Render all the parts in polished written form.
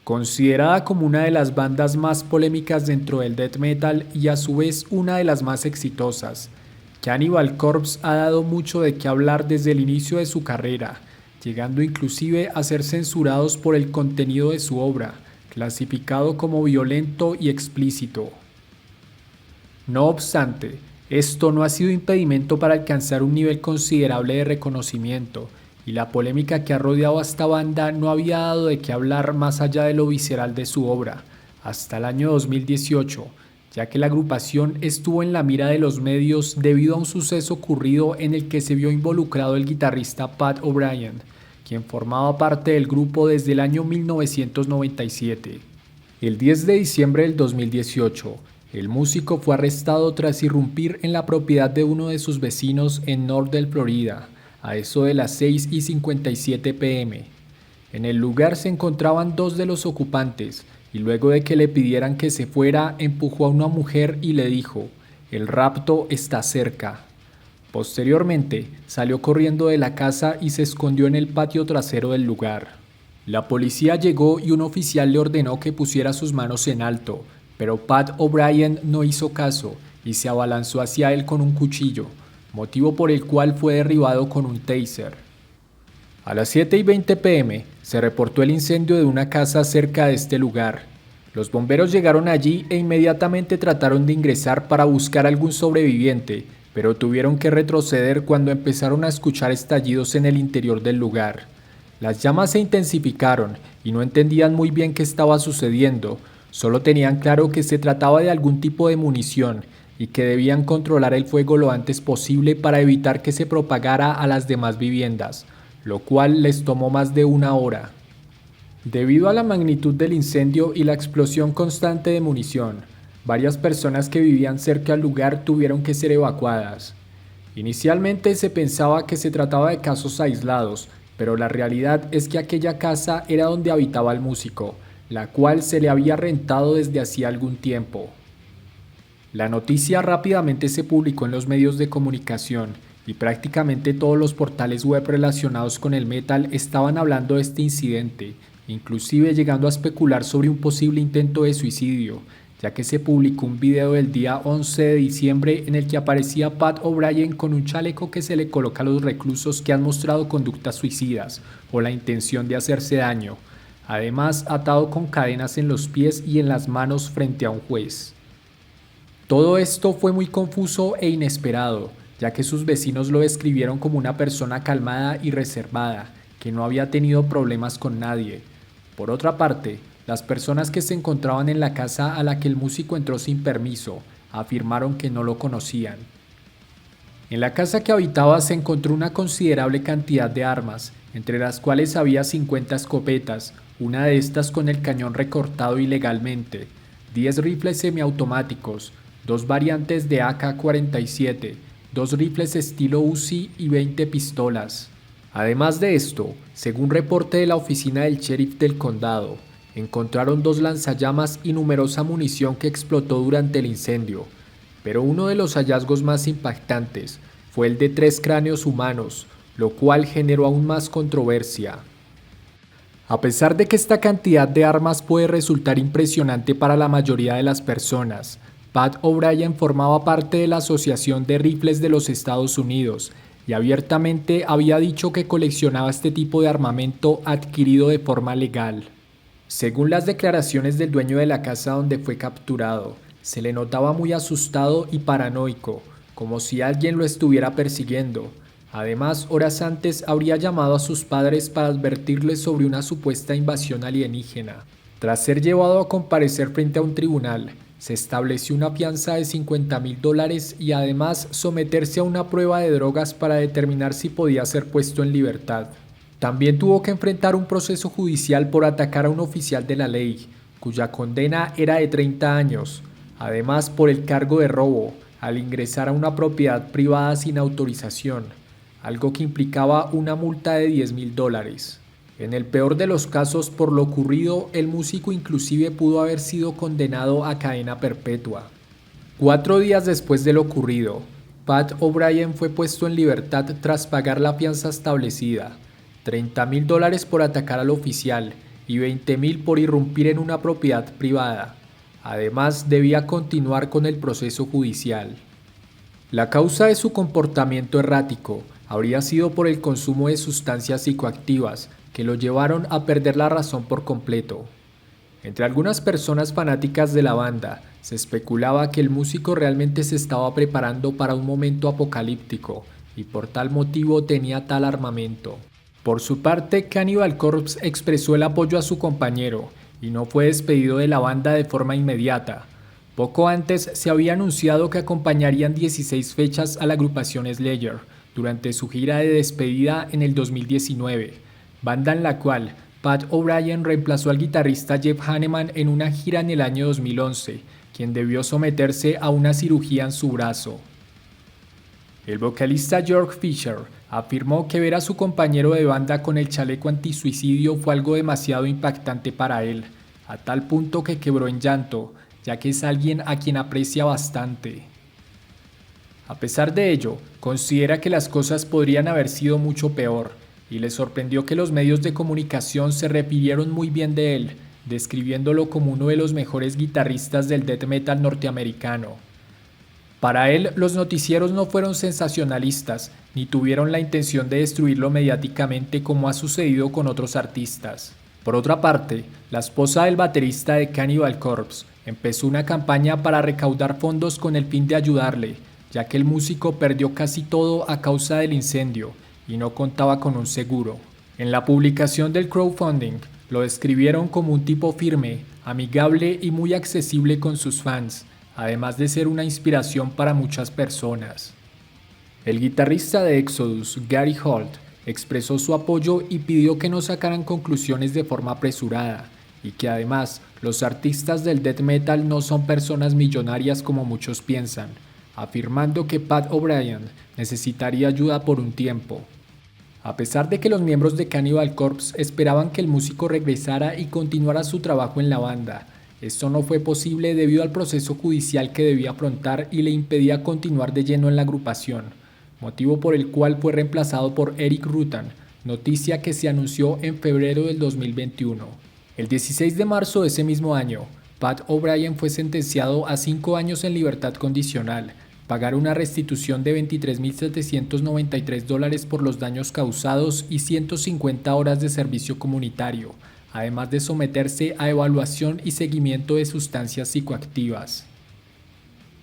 Considerada como una de las bandas más polémicas dentro del death metal y a su vez una de las más exitosas, Cannibal Corpse ha dado mucho de qué hablar desde el inicio de su carrera, llegando inclusive a ser censurados por el contenido de su obra, clasificado como violento y explícito. No obstante, esto no ha sido impedimento para alcanzar un nivel considerable de reconocimiento, y la polémica que ha rodeado a esta banda no había dado de qué hablar más allá de lo visceral de su obra, hasta el año 2018, ya que la agrupación estuvo en la mira de los medios debido a un suceso ocurrido en el que se vio involucrado el guitarrista Pat O'Brien, quien formaba parte del grupo desde el año 1997. El 10 de diciembre del 2018, el músico fue arrestado tras irrumpir en la propiedad de uno de sus vecinos en Nordell, Florida, a eso de las 6:57 p.m. En el lugar se encontraban dos de los ocupantes y luego de que le pidieran que se fuera, empujó a una mujer y le dijo: "El rapto está cerca". Posteriormente, salió corriendo de la casa y se escondió en el patio trasero del lugar. La policía llegó y un oficial le ordenó que pusiera sus manos en alto, pero Pat O'Brien no hizo caso y se abalanzó hacia él con un cuchillo, motivo por el cual fue derribado con un taser. A las 7:20 p.m. se reportó el incendio de una casa cerca de este lugar. Los bomberos llegaron allí e inmediatamente trataron de ingresar para buscar algún sobreviviente, pero tuvieron que retroceder cuando empezaron a escuchar estallidos en el interior del lugar. Las llamas se intensificaron y no entendían muy bien qué estaba sucediendo, solo tenían claro que se trataba de algún tipo de munición y que debían controlar el fuego lo antes posible para evitar que se propagara a las demás viviendas, lo cual les tomó más de una hora. Debido a la magnitud del incendio y la explosión constante de munición, varias personas que vivían cerca al lugar tuvieron que ser evacuadas. Inicialmente se pensaba que se trataba de casos aislados, pero la realidad es que aquella casa era donde habitaba el músico, la cual se le había rentado desde hacía algún tiempo. La noticia rápidamente se publicó en los medios de comunicación y prácticamente todos los portales web relacionados con el metal estaban hablando de este incidente, inclusive llegando a especular sobre un posible intento de suicidio, ya que se publicó un video del día 11 de diciembre en el que aparecía Pat O'Brien con un chaleco que se le coloca a los reclusos que han mostrado conductas suicidas o la intención de hacerse daño, además atado con cadenas en los pies y en las manos frente a un juez. Todo esto fue muy confuso e inesperado, ya que sus vecinos lo describieron como una persona calmada y reservada, que no había tenido problemas con nadie. Por otra parte, las personas que se encontraban en la casa a la que el músico entró sin permiso afirmaron que no lo conocían. En la casa que habitaba se encontró una considerable cantidad de armas, entre las cuales había 50 escopetas, una de estas con el cañón recortado ilegalmente, 10 rifles semiautomáticos, 2 variantes de AK-47, 2 rifles estilo Uzi y 20 pistolas. Además de esto, según reporte de la oficina del sheriff del condado, encontraron 2 lanzallamas y numerosa munición que explotó durante el incendio, pero uno de los hallazgos más impactantes fue el de 3 cráneos humanos, lo cual generó aún más controversia. A pesar de que esta cantidad de armas puede resultar impresionante para la mayoría de las personas, Pat O'Brien formaba parte de la Asociación de Rifles de los Estados Unidos y abiertamente había dicho que coleccionaba este tipo de armamento adquirido de forma legal. Según las declaraciones del dueño de la casa donde fue capturado, se le notaba muy asustado y paranoico, como si alguien lo estuviera persiguiendo. Además, horas antes habría llamado a sus padres para advertirles sobre una supuesta invasión alienígena. Tras ser llevado a comparecer frente a un tribunal, se estableció una fianza de $50,000 y además someterse a una prueba de drogas para determinar si podía ser puesto en libertad. También tuvo que enfrentar un proceso judicial por atacar a un oficial de la ley, cuya condena era de 30 años, además por el cargo de robo, al ingresar a una propiedad privada sin autorización, algo que implicaba una multa de $10,000. En el peor de los casos por lo ocurrido, el músico inclusive pudo haber sido condenado a cadena perpetua. 4 días después de lo ocurrido, Pat O'Brien fue puesto en libertad tras pagar la fianza establecida, $30,000 por atacar al oficial y 20.000 por irrumpir en una propiedad privada. Además, debía continuar con el proceso judicial. La causa de su comportamiento errático habría sido por el consumo de sustancias psicoactivas que lo llevaron a perder la razón por completo. Entre algunas personas fanáticas de la banda, se especulaba que el músico realmente se estaba preparando para un momento apocalíptico y por tal motivo tenía tal armamento. Por su parte, Cannibal Corpse expresó el apoyo a su compañero y no fue despedido de la banda de forma inmediata. Poco antes se había anunciado que acompañarían 16 fechas a la agrupación Slayer durante su gira de despedida en el 2019, banda en la cual Pat O'Brien reemplazó al guitarrista Jeff Hanneman en una gira en el año 2011, quien debió someterse a una cirugía en su brazo. El vocalista George Fisher afirmó que ver a su compañero de banda con el chaleco antisuicidio fue algo demasiado impactante para él, a tal punto que quebró en llanto, ya que es alguien a quien aprecia bastante. A pesar de ello, considera que las cosas podrían haber sido mucho peor, y le sorprendió que los medios de comunicación se refirieron muy bien de él, describiéndolo como uno de los mejores guitarristas del death metal norteamericano. Para él, los noticieros no fueron sensacionalistas, ni tuvieron la intención de destruirlo mediáticamente como ha sucedido con otros artistas. Por otra parte, la esposa del baterista de Cannibal Corpse empezó una campaña para recaudar fondos con el fin de ayudarle, ya que el músico perdió casi todo a causa del incendio y no contaba con un seguro. En la publicación del crowdfunding, lo describieron como un tipo firme, amigable y muy accesible con sus fans, además de ser una inspiración para muchas personas. El guitarrista de Exodus, Gary Holt, expresó su apoyo y pidió que no sacaran conclusiones de forma apresurada, y que además los artistas del death metal no son personas millonarias como muchos piensan, afirmando que Pat O'Brien necesitaría ayuda por un tiempo. A pesar de que los miembros de Cannibal Corpse esperaban que el músico regresara y continuara su trabajo en la banda, esto no fue posible debido al proceso judicial que debía afrontar y le impedía continuar de lleno en la agrupación, motivo por el cual fue reemplazado por Erik Rutan, noticia que se anunció en febrero del 2021. El 16 de marzo de ese mismo año, Pat O'Brien fue sentenciado a 5 años en libertad condicional, pagar una restitución de $23.793 por los daños causados y 150 horas de servicio comunitario, además de someterse a evaluación y seguimiento de sustancias psicoactivas.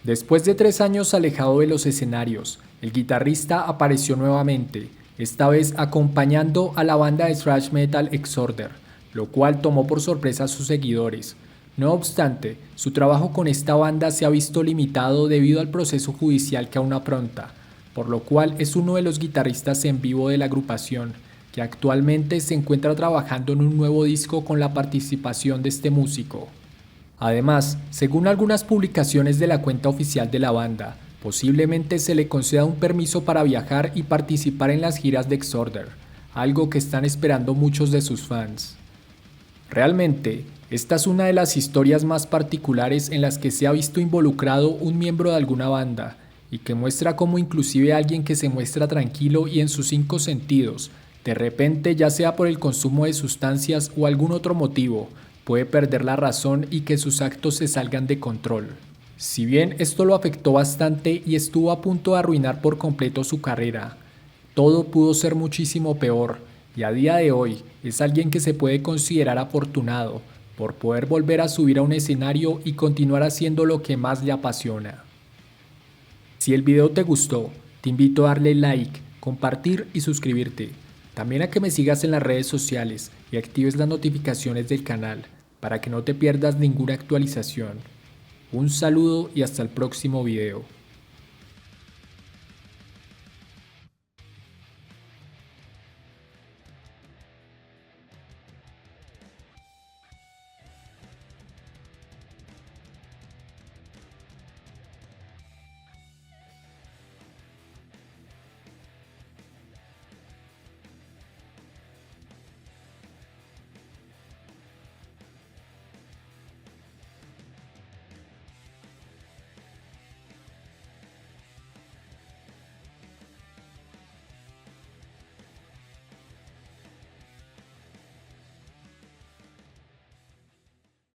Después de 3 años alejado de los escenarios, el guitarrista apareció nuevamente, esta vez acompañando a la banda de thrash metal Exorder, lo cual tomó por sorpresa a sus seguidores. No obstante, su trabajo con esta banda se ha visto limitado debido al proceso judicial que aún afronta, por lo cual es uno de los guitarristas en vivo de la agrupación, que actualmente se encuentra trabajando en un nuevo disco con la participación de este músico. Además, según algunas publicaciones de la cuenta oficial de la banda, posiblemente se le conceda un permiso para viajar y participar en las giras de Exorder, algo que están esperando muchos de sus fans. Realmente, esta es una de las historias más particulares en las que se ha visto involucrado un miembro de alguna banda, y que muestra cómo inclusive alguien que se muestra tranquilo y en sus 5 sentidos, de repente, ya sea por el consumo de sustancias o algún otro motivo, puede perder la razón y que sus actos se salgan de control. Si bien esto lo afectó bastante y estuvo a punto de arruinar por completo su carrera, todo pudo ser muchísimo peor, y a día de hoy es alguien que se puede considerar afortunado por poder volver a subir a un escenario y continuar haciendo lo que más le apasiona. Si el video te gustó, te invito a darle like, compartir y suscribirte. También a que me sigas en las redes sociales y actives las notificaciones del canal para que no te pierdas ninguna actualización. Un saludo y hasta el próximo video.